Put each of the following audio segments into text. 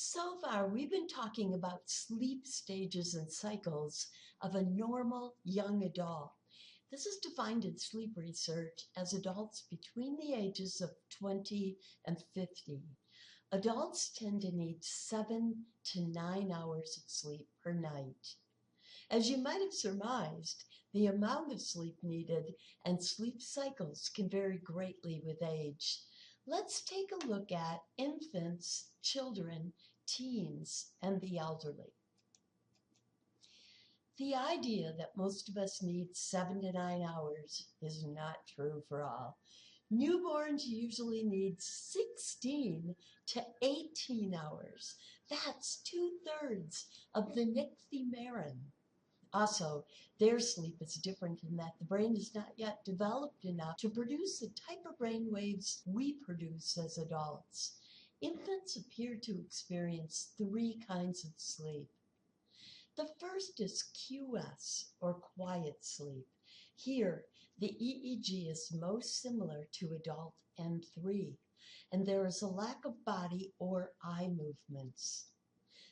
So far, we've been talking about sleep stages and cycles of a normal young adult. This is defined in sleep research as adults between the ages of 20 and 50. Adults tend to need 7 to 9 hours of sleep per night. As you might have surmised, the amount of sleep needed and sleep cycles can vary greatly with age. Let's take a look at infants, children, teens, and the elderly. The idea that most of us need 7 to 9 hours is not true for all. Newborns usually need 16 to 18 hours. That's 2/3 of the nycthymeron. Also, their sleep is different in that the brain is not yet developed enough to produce the type of brain waves we produce as adults. Infants appear to experience 3 kinds of sleep. The first is QS, or quiet sleep. Here, the EEG is most similar to adult M3, and there is a lack of body or eye movements.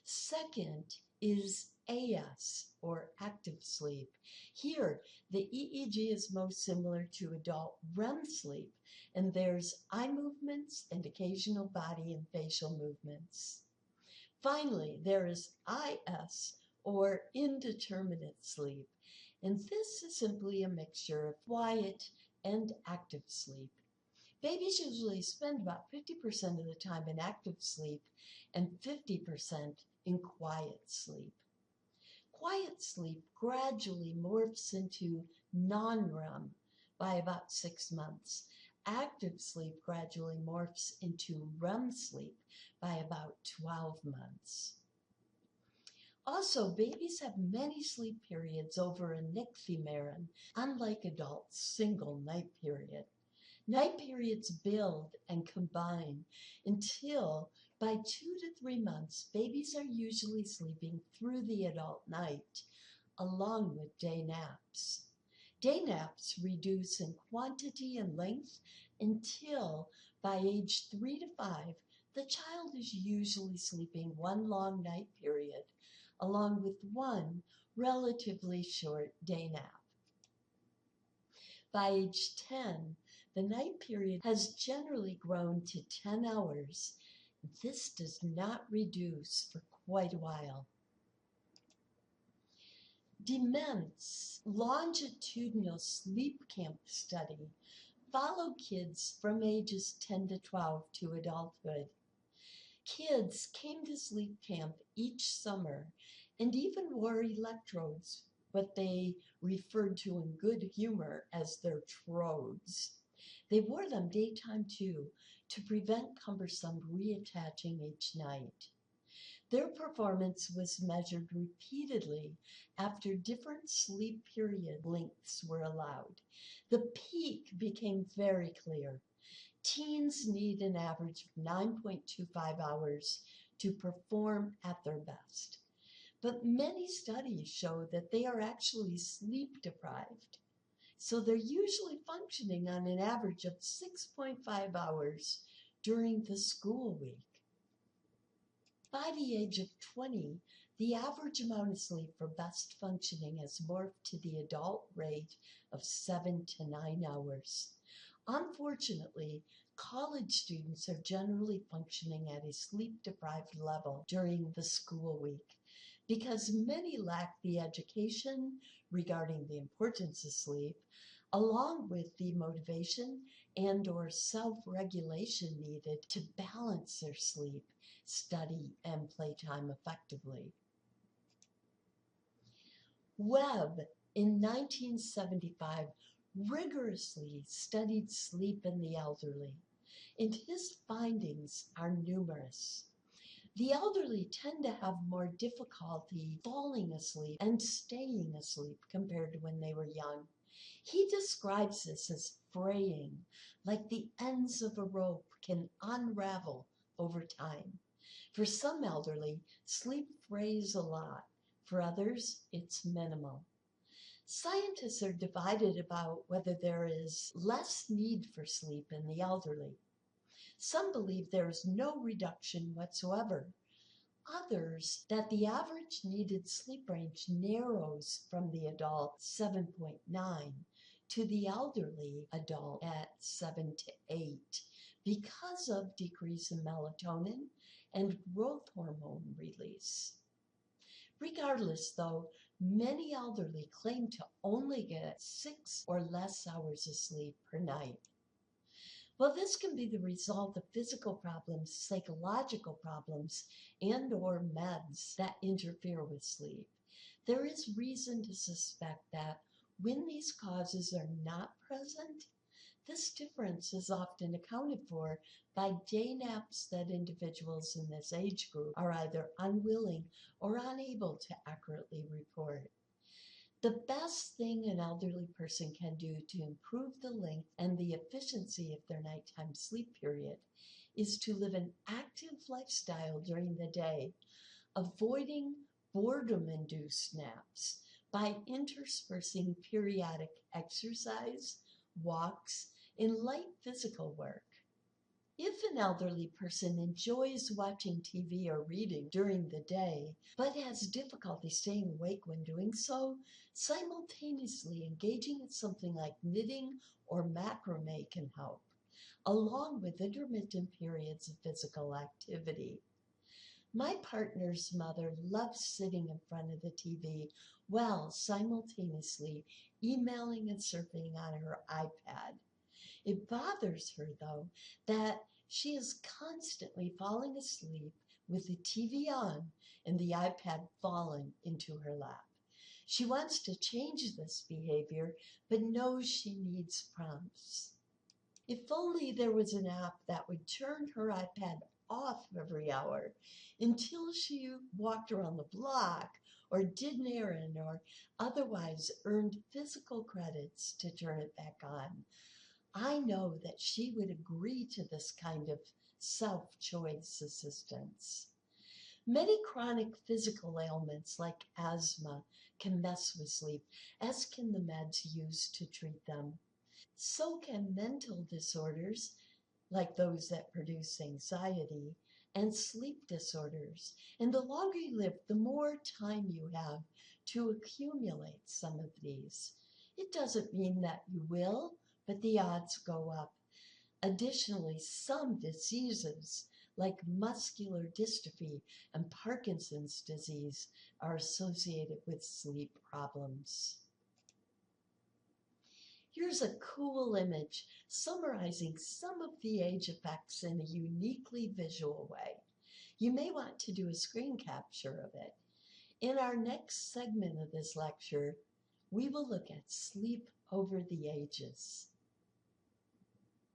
Second is AS, or active sleep. Here, the EEG is most similar to adult REM sleep, and there's eye movements and occasional body and facial movements. Finally, there is IS, or indeterminate sleep, and this is simply a mixture of quiet and active sleep. Babies usually spend about 50% of the time in active sleep and 50% in quiet sleep. Quiet sleep gradually morphs into non-REM by about 6 months. Active sleep gradually morphs into REM sleep by about 12 months. Also, babies have many sleep periods over a nycthymeron, unlike adults' single night period. Night periods build and combine until by 2 to 3 months, babies are usually sleeping through the adult night, along with day naps. Day naps reduce in quantity and length until by age 3 to 5, the child is usually sleeping one long night period, along with one relatively short day nap. By age 10, the night period has generally grown to 10 hours. This does not reduce for quite a while. DEMENT's longitudinal sleep camp study followed kids from ages 10 to 12 to adulthood. Kids came to sleep camp each summer and even wore electrodes, what they referred to in good humor as their trodes. They wore them daytime too, to prevent cumbersome reattaching each night. Their performance was measured repeatedly after different sleep period lengths were allowed. The peak became very clear. Teens need an average of 9.25 hours to perform at their best. But many studies show that they are actually sleep deprived. So they're usually functioning on an average of 6.5 hours during the school week. By the age of 20, the average amount of sleep for best functioning has morphed to the adult rate of 7 to 9 hours. Unfortunately, college students are generally functioning at a sleep-deprived level during the school week because many lack the education regarding the importance of sleep, along with the motivation and/or self-regulation needed to balance their sleep, study, and playtime effectively. Webb, in 1975, rigorously studied sleep in the elderly, and his findings are numerous. The elderly tend to have more difficulty falling asleep and staying asleep compared to when they were young. He describes this as fraying, like the ends of a rope can unravel over time. For some elderly, sleep frays a lot. For others, it's minimal. Scientists are divided about whether there is less need for sleep in the elderly. Some believe there is no reduction whatsoever. others that the average needed sleep range narrows from the adult 7.9 to the elderly adult at 7 to 8 because of decrease in melatonin and growth hormone release. Regardless, though, many elderly claim to only get 6 or less hours of sleep per night. Well, this can be the result of physical problems, psychological problems, and or meds that interfere with sleep. There is reason to suspect that when these causes are not present, this difference is often accounted for by day naps that individuals in this age group are either unwilling or unable to accurately report. The best thing an elderly person can do to improve the length and the efficiency of their nighttime sleep period is to live an active lifestyle during the day, avoiding boredom-induced naps by interspersing periodic exercise, walks, and light physical work. If an elderly person enjoys watching TV or reading during the day, but has difficulty staying awake when doing so, simultaneously engaging in something like knitting or macrame can help, along with intermittent periods of physical activity. My partner's mother loves sitting in front of the TV while simultaneously emailing and surfing on her iPad. It bothers her, though, that she is constantly falling asleep with the TV on and the iPad fallen into her lap. She wants to change this behavior, but knows she needs prompts. If only there was an app that would turn her iPad off every hour until she walked around the block or did an errand or otherwise earned physical credits to turn it back on. I know that she would agree to this kind of self-choice assistance. Many chronic physical ailments like asthma can mess with sleep, as can the meds used to treat them. So can mental disorders, like those that produce anxiety, and sleep disorders. And the longer you live, the more time you have to accumulate some of these. It doesn't mean that you will, but the odds go up. Additionally, some diseases like muscular dystrophy and Parkinson's disease are associated with sleep problems. Here's a cool image summarizing some of the age effects in a uniquely visual way. You may want to do a screen capture of it. In our next segment of this lecture, we will look at sleep over the ages.